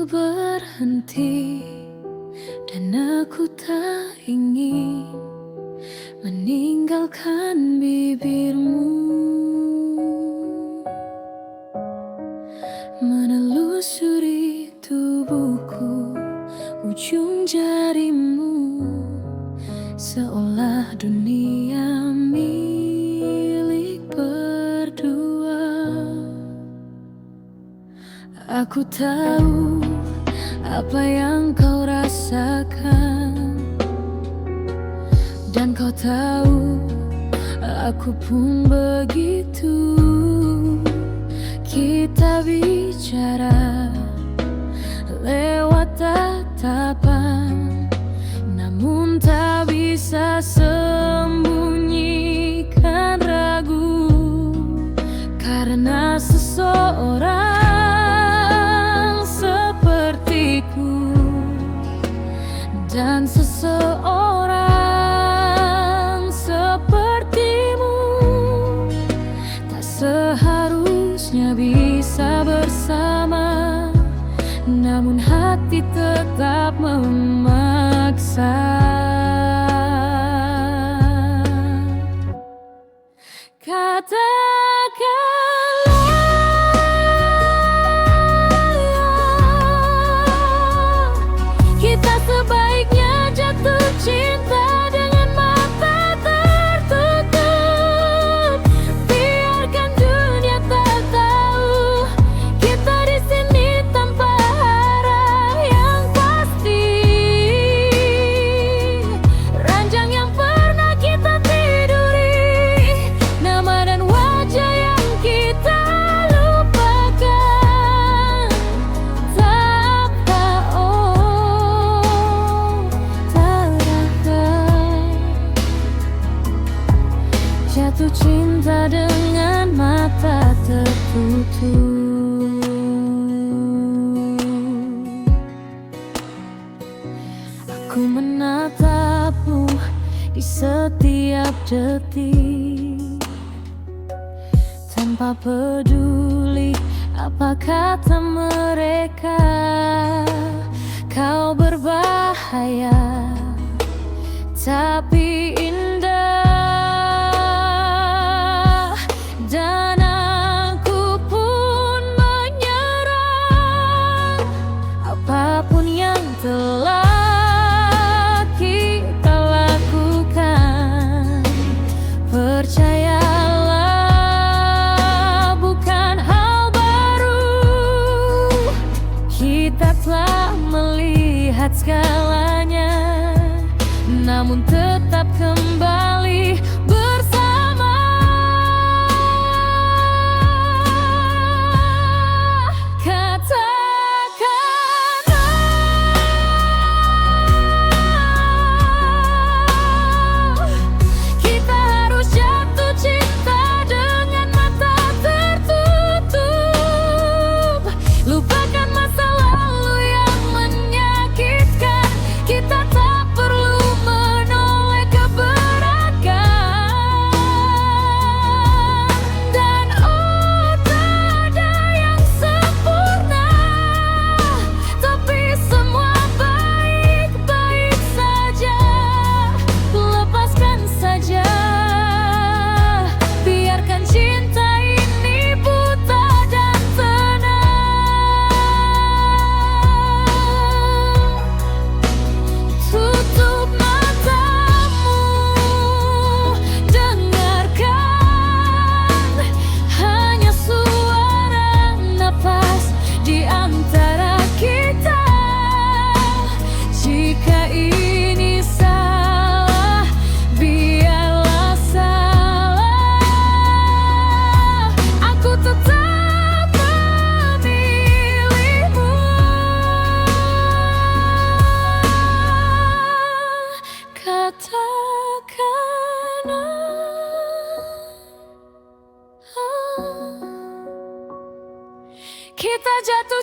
berhenti, dan aku tak ingin meninggalkan bibirmu. Menelusuri tubuhku, ujung jarimu, seolah dunia milik berdua. Aku tahu apa yang kau rasakan, dan kau tahu aku pun begitu. Kita bicara lewat tatapan, namun tak bisa sembunyikan ragu, karena seseorang sepertiku dan seseorang sepertimu tak seharusnya bisa bersama, namun hati tetap memaksa. Katakanlah, kita sebaiknya jatuh cinta dengan mata tertutup. Biarkan dunia tak tahu kita di sini tanpa arah yang pasti. Ranjang yang pernah kita tiduri, nama dan wajah yang kita lupakan. Tak jatuh cinta dengan mata tertutup. Aku menatapmu di setiap detik, tanpa peduli apa kata mereka. Kau berbahaya, tapi indah, dan aku pun menyerah. Apapun yang telah kita lakukan, percayalah bukan hal baru. Kita telah melihat segalanya, namun tetap kembali bersama. Katakanlah, kita harus jatuh cinta dengan mata tertutup. Lupakan masa lalu yang menyakitkan. Kita tak perlu menoleh ke belakang. Dan oh, tak ada yang sempurna, tapi semua baik-baik saja. Lepaskan saja, biarkan cinta ini buta dan tenang. Tutup matamu, dengarkan hanya suara nafas di antara kita. Jika ini salah, biarlah salah. Aku tetap memilihmu. Katakanlah, kita jatuh